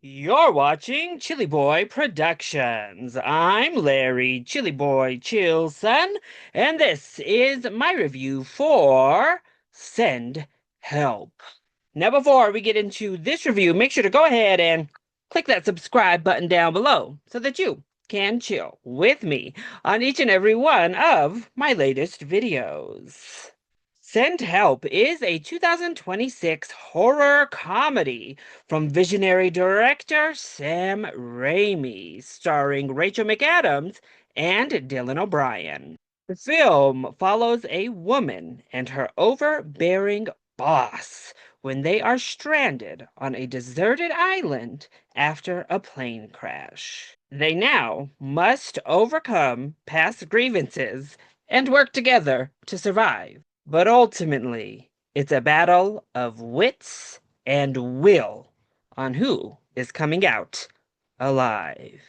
You're watching ChillyBoy Productions. I'm Larry ChillyBoy Chillson, and this is my review for Send Help. Now, before we get into this review, make sure to go ahead and click that subscribe button down below so that you can chill with me on each and every one of my latest videos. Send Help is a 2026 horror comedy from visionary director Sam Raimi, starring Rachel McAdams and Dylan O'Brien. The film follows a woman and her overbearing boss when they are stranded on a deserted island after a plane crash. They now must overcome past grievances and work together to survive. But ultimately, it's a battle of wits and will on who is coming out alive.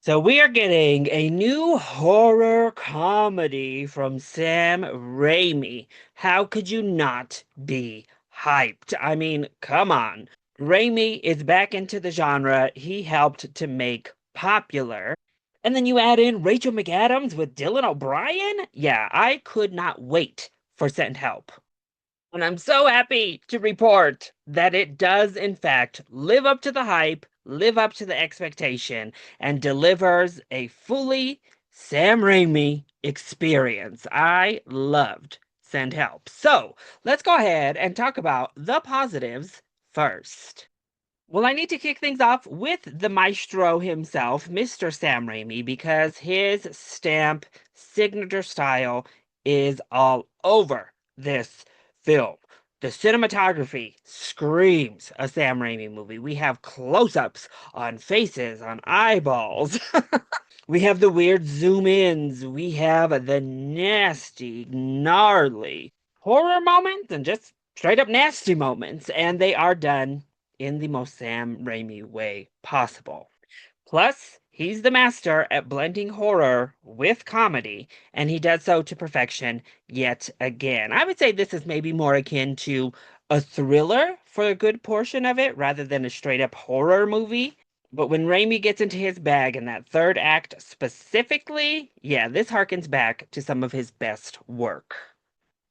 So we are getting a new horror comedy from Sam Raimi. How could you not be hyped? I mean, come on. Raimi is back into the genre he helped to make popular. And then you add in Rachel McAdams with Dylan O'Brien? Yeah, I could not wait for Send Help. And I'm so happy to report that it does, in fact, live up to the hype, live up to the expectation, and delivers a fully Sam Raimi experience. I loved Send Help. So let's go ahead and talk about the positives first. Well, I need to kick things off with the maestro himself, Mr. Sam Raimi, because his stamp signature style is all over this film. The cinematography screams a Sam Raimi movie. We have close-ups on faces, on eyeballs. We have the weird zoom-ins. We have the nasty, gnarly horror moments and just straight up nasty moments. And they are done in the most Sam Raimi way possible. Plus, he's the master at blending horror with comedy, and he does so to perfection yet again. I would say this is maybe more akin to a thriller for a good portion of it rather than a straight up horror movie. But when Raimi gets into his bag in that third act specifically, yeah, this harkens back to some of his best work.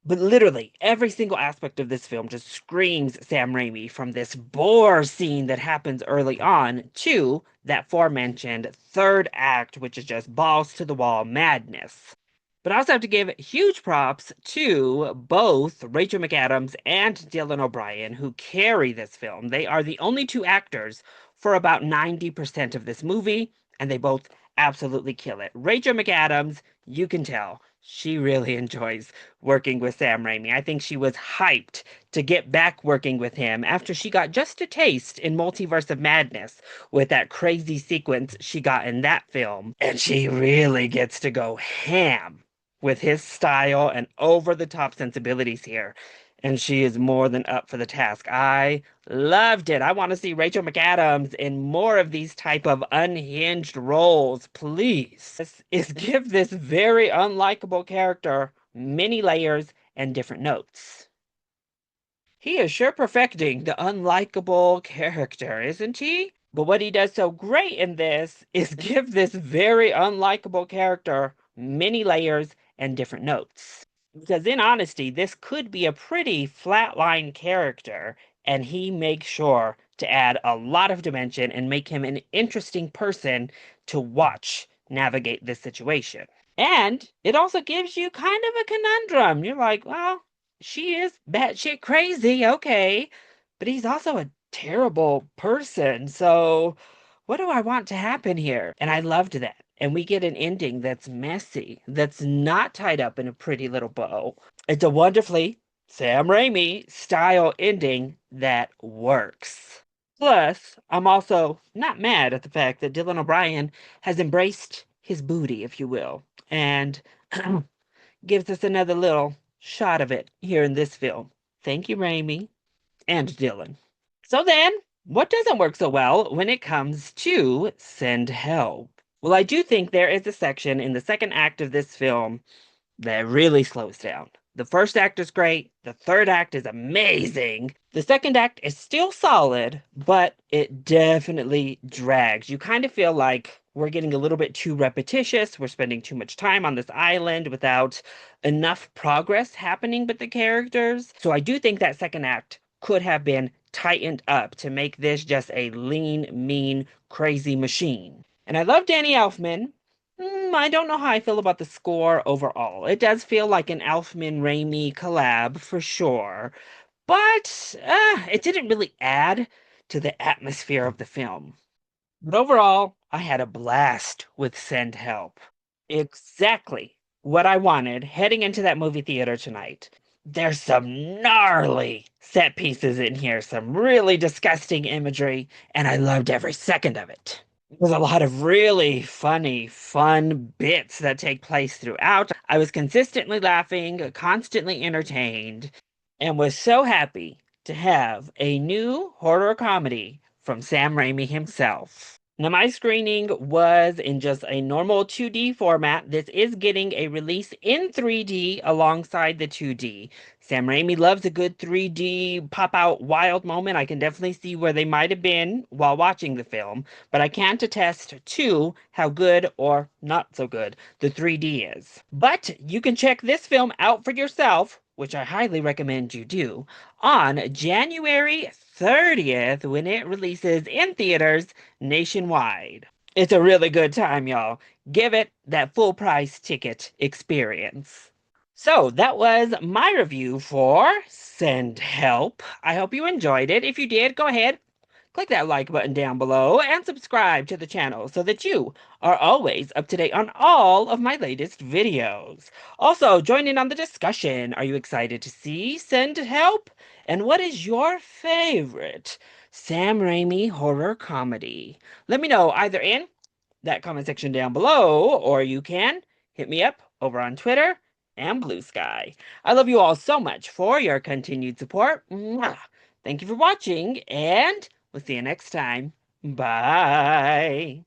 But literally, every single aspect of this film just screams Sam Raimi, from this boar scene that happens early on to that aforementioned third act, which is just balls to the wall madness. But I also have to give huge props to both Rachel McAdams and Dylan O'Brien, who carry this film. They are the only two actors for about 90% of this movie, and they both absolutely kill it. Rachel McAdams, you can tell, she really enjoys working with Sam Raimi. I think she was hyped to get back working with him after she got just a taste in Multiverse of Madness with that crazy sequence she got in that film. And she really gets to go ham with his style and over the top sensibilities here. And she is more than up for the task. I loved it. I want to see Rachel McAdams in more of these type of unhinged roles, please. Is give this very unlikable character many layers and different notes. He is sure perfecting the unlikable character, isn't he? But what he does so great in this is give this very unlikable character many layers and different notes. Because in honesty, this could be a pretty flatline character, and he makes sure to add a lot of dimension and make him an interesting person to watch navigate this situation. And it also gives you kind of a conundrum. You're like, well, she is batshit crazy, okay, but he's also a terrible person, so what do I want to happen here? And I loved that. And we get an ending that's messy, that's not tied up in a pretty little bow. It's a wonderfully Sam Raimi style ending that works. Plus, I'm also not mad at the fact that Dylan O'Brien has embraced his booty, if you will, and gives us another little shot of it here in this film. Thank you, Raimi and Dylan. So then, what doesn't work so well when it comes to Send Help? Well, I do think there is a section in the second act of this film that really slows down. The first act is great. The third act is amazing. The second act is still solid, but it definitely drags. You kind of feel like we're getting a little bit too repetitious. We're spending too much time on this island without enough progress happening with the characters. So I do think that second act could have been tightened up to make this just a lean, mean, crazy machine. And I love Danny Elfman. I don't know how I feel about the score overall. It does feel like an Elfman Raimi collab for sure, but it didn't really add to the atmosphere of the film. But overall, I had a blast with Send Help. Exactly what I wanted heading into that movie theater tonight. There's some gnarly set pieces in here, some really disgusting imagery, and I loved every second of it. There's a lot of really funny, fun bits that take place throughout. I was consistently laughing, constantly entertained, and was so happy to have a new horror comedy from Sam Raimi himself. Now, my screening was in just a normal 2D format. This is getting a release in 3D alongside the 2D. Sam Raimi loves a good 3D pop out wild moment. I can definitely see where they might have been while watching the film, but I can't attest to how good or not so good the 3D is. But you can check this film out for yourself, which I highly recommend you do, on January 30th when it releases in theaters nationwide. It's a really good time, y'all. Give it that full price ticket experience. So that was my review for Send Help. I hope you enjoyed it. If you did, go ahead, click that like button down below and subscribe to the channel so that you are always up to date on all of my latest videos. Also, join in on the discussion. Are you excited to see Send Help? And what is your favorite Sam Raimi horror comedy? Let me know either in that comment section down below, or you can hit me up over on Twitter and Blue Sky. I love you all so much for your continued support. Mwah! Thank you for watching, and we'll see you next time. Bye.